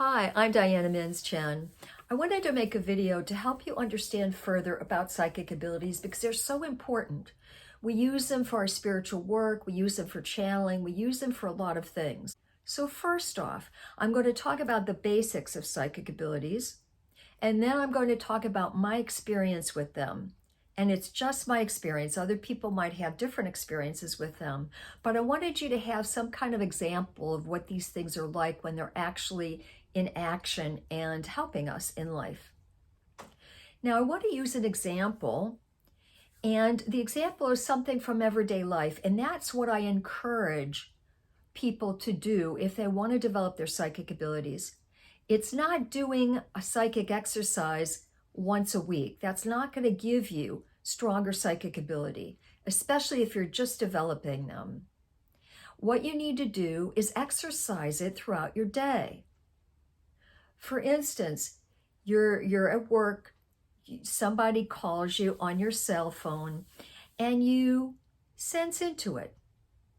Hi, I'm Diana Mins-Chen. I wanted to make a video to help you understand further about psychic abilities because they're so important. We use them for our spiritual work, we use them for channeling, we use them for a lot of things. So first off, I'm going to talk about the basics of psychic abilities, and then I'm going to talk about my experience with them. And it's just my experience. Other people might have different experiences with them, but I wanted you to have some kind of example of what these things are like when they're actually in action and helping us in life. Now, I want to use an example, and the example is something from everyday life, and that's what I encourage people to do if they want to develop their psychic abilities. It's not doing a psychic exercise once a week. That's not going to give you stronger psychic ability, especially if you're just developing them. What you need to do is exercise it throughout your day. For instance, you're at work, somebody calls you on your cell phone, and you sense into it.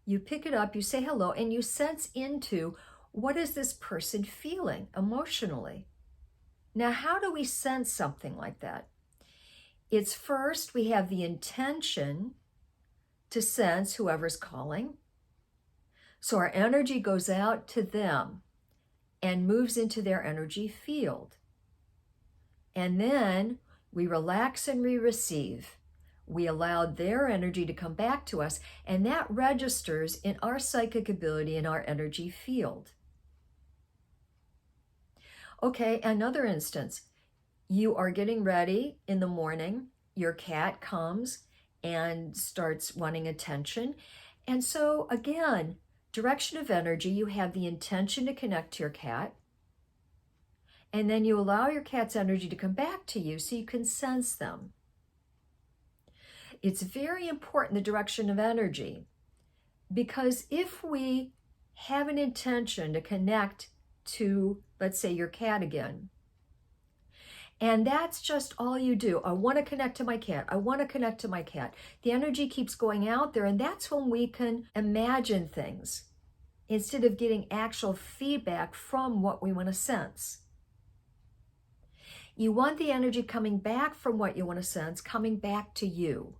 You pick it up, you say hello, and you sense into what is this person feeling emotionally. Now, how do we sense something like that? It's first, we have the intention to sense whoever's calling. So our energy goes out to them and moves into their energy field. And then we relax and we receive. We allow their energy to come back to us, and that registers in our psychic ability in our energy field. Okay, another instance. You are getting ready in the morning, your cat comes and starts wanting attention. And so again, direction of energy, you have the intention to connect to your cat, and then you allow your cat's energy to come back to you so you can sense them. It's very important, the direction of energy, because if we have an intention to connect to, let's say, your cat again, and that's just all you do. I want to connect to my cat. I want to connect to my cat. The energy keeps going out there, and that's when we can imagine things instead of getting actual feedback from what we want to sense. You want the energy coming back from what you want to sense, coming back to you.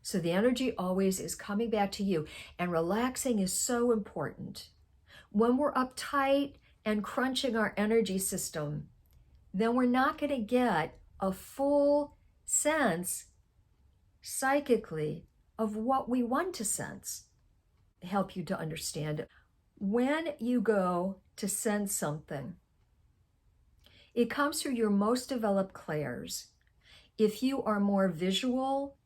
So the energy always is coming back to you, and relaxing is so important. When we're uptight and crunching our energy system, then we're not going to get a full sense psychically of what we want to sense. Help you to understand it. When you go to sense something, it comes through your most developed clairs. If you are more visual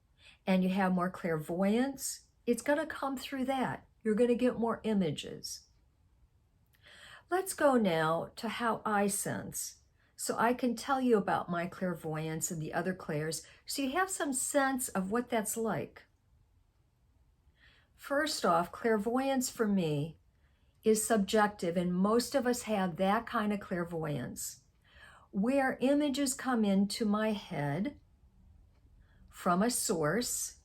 and you have more clairvoyance, it's going to come through that. You're going to get more images. Let's go now to how I sense, so I can tell you about my clairvoyance and the other clairs, so you have some sense of what that's like. First off, clairvoyance for me is subjective, and most of us have that kind of clairvoyance, where images come into my head from a source,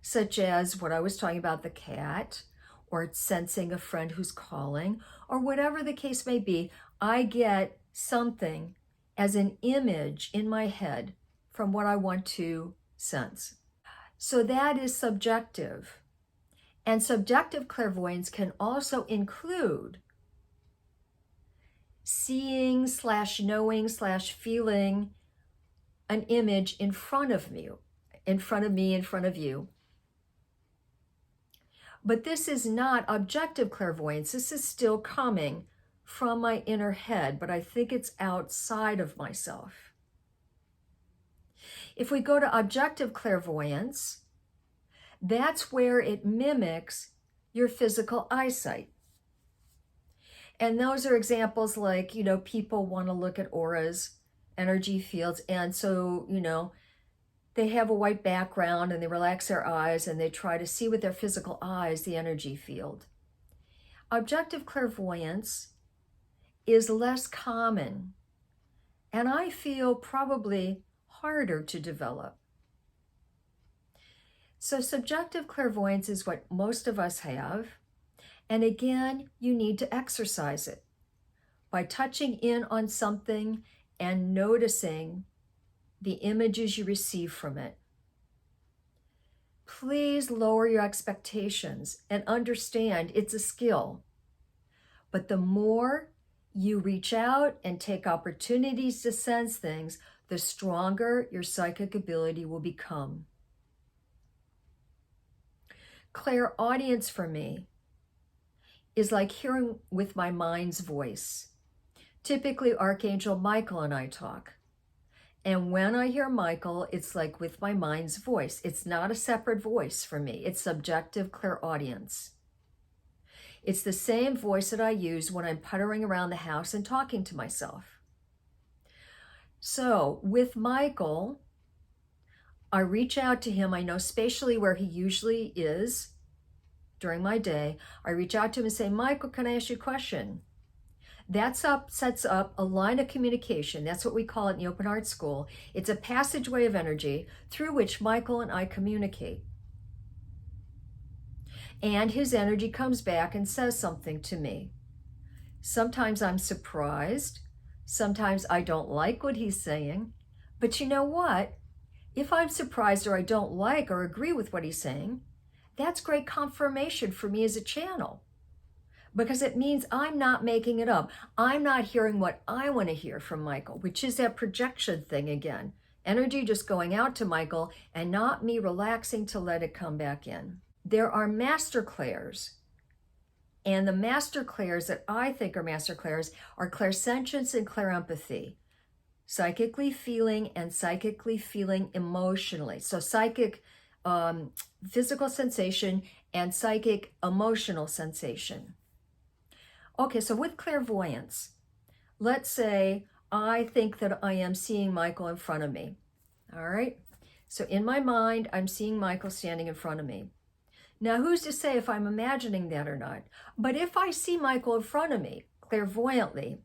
such as what I was talking about, the cat, or sensing a friend who's calling, or whatever the case may be. I get something as an image in my head from what I want to sense. So that is subjective. And subjective clairvoyance can also include seeing / knowing / feeling an image in front of me, in front of you. But this is not objective clairvoyance. This is still coming from my inner head, but I think it's outside of myself. If we go to objective clairvoyance, that's where it mimics your physical eyesight. And those are examples like, people want to look at auras, energy fields, and so, they have a white background and they relax their eyes and they try to see with their physical eyes the energy field. Objective clairvoyance is less common, and I feel probably harder to develop. So subjective clairvoyance is what most of us have, and again, you need to exercise it by touching in on something and noticing the images you receive from it. Please lower your expectations and understand it's a skill. But the more you reach out and take opportunities to sense things, the stronger your psychic ability will become. Clairaudience for me is like hearing with my mind's voice. Typically, Archangel Michael and I talk. And when I hear Michael, it's like with my mind's voice. It's not a separate voice for me. It's subjective clairaudience. It's the same voice that I use when I'm puttering around the house and talking to myself. So with Michael, I reach out to him. I know spatially where he usually is during my day. I reach out to him and say, Michael, can I ask you a question? That sets up a line of communication. That's what we call it in the Open Heart School. It's a passageway of energy through which Michael and I communicate. And his energy comes back and says something to me. Sometimes I'm surprised. Sometimes I don't like what he's saying. But you know what? If I'm surprised or I don't like or agree with what he's saying, that's great confirmation for me as a channel. Because it means I'm not making it up. I'm not hearing what I want to hear from Michael, which is that projection thing again. Energy just going out to Michael and not me relaxing to let it come back in. There are master clairs. And the master clairs that I think are master clairs are clairsentience and clairempathy. Psychically feeling and psychically feeling emotionally. So psychic physical sensation and psychic emotional sensation. Okay, so with clairvoyance, let's say I think that I am seeing Michael in front of me. All right, so in my mind, I'm seeing Michael standing in front of me. Now, who's to say if I'm imagining that or not? But if I see Michael in front of me clairvoyantly,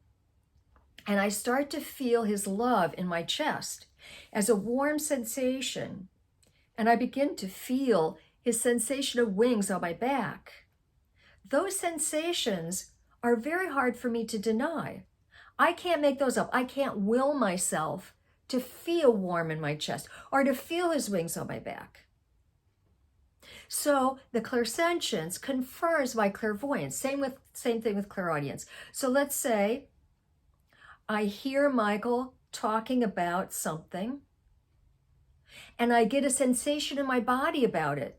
and I start to feel his love in my chest as a warm sensation, and I begin to feel his sensation of wings on my back, those sensations are very hard for me to deny. I can't make those up. I can't will myself to feel warm in my chest or to feel his wings on my back. So the clairsentience confirms my clairvoyance. Same thing with clairaudience. So let's say I hear Michael talking about something and I get a sensation in my body about it.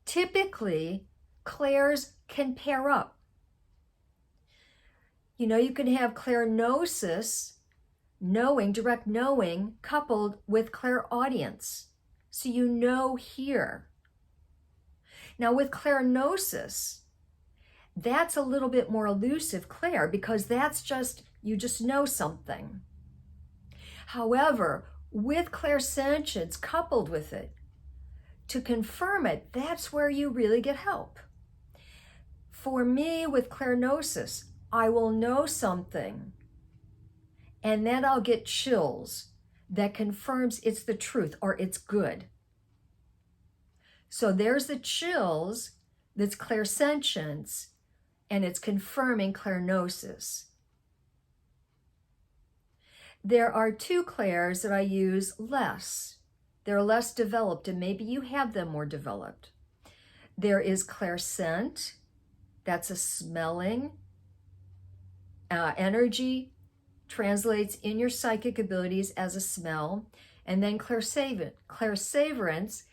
Typically, clairs can pair up. You know, you can have clairgnosis, knowing, direct knowing, coupled with clairaudience. So you know here. Now with clairgnosis, that's a little bit more elusive clair because that's just, you just know something. However, with clairsentience coupled with it, to confirm it, that's where you really get help. For me, with clairgnosis, I will know something, and then I'll get chills that confirms it's the truth or it's good. So there's the chills, that's clairsentience, and it's confirming clairgnosis. There are two clairs that I use less. They're less developed, and maybe you have them more developed. There is clairscent, that's a smelling. Energy translates in your psychic abilities as a smell. And then clairsavorance,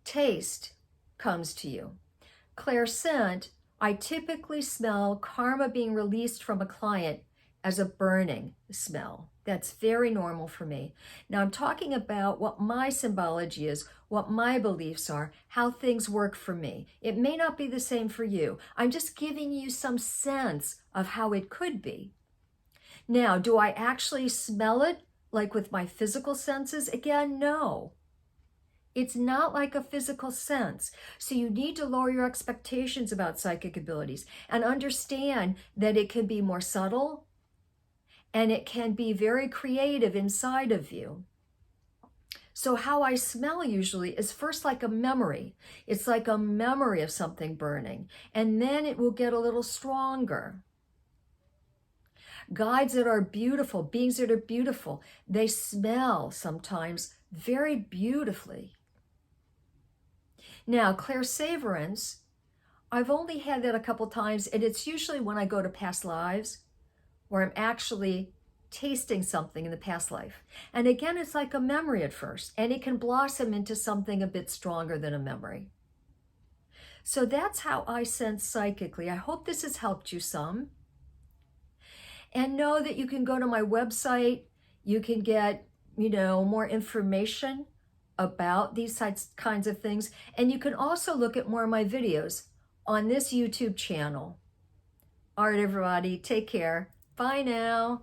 taste comes to you. Clairscent, I typically smell karma being released from a client as a burning smell. That's very normal for me. Now I'm talking about what my symbology is, what my beliefs are, how things work for me. It may not be the same for you. I'm just giving you some sense of how it could be. Now, do I actually smell it like with my physical senses? Again, no. It's not like a physical sense. So you need to lower your expectations about psychic abilities and understand that it can be more subtle and it can be very creative inside of you. So how I smell usually is first like a memory. It's like a memory of something burning, and then it will get a little stronger. Guides that are beautiful, beings that are beautiful, they smell sometimes very beautifully. Now, clairseverance, I've only had that a couple times, and it's usually when I go to past lives where I'm actually tasting something in the past life. And again, it's like a memory at first, and it can blossom into something a bit stronger than a memory. So that's how I sense psychically. I hope this has helped you some. And know that you can go to my website. You can get, more information about these kinds of things. And you can also look at more of my videos on this YouTube channel. All right, everybody, take care. Bye now.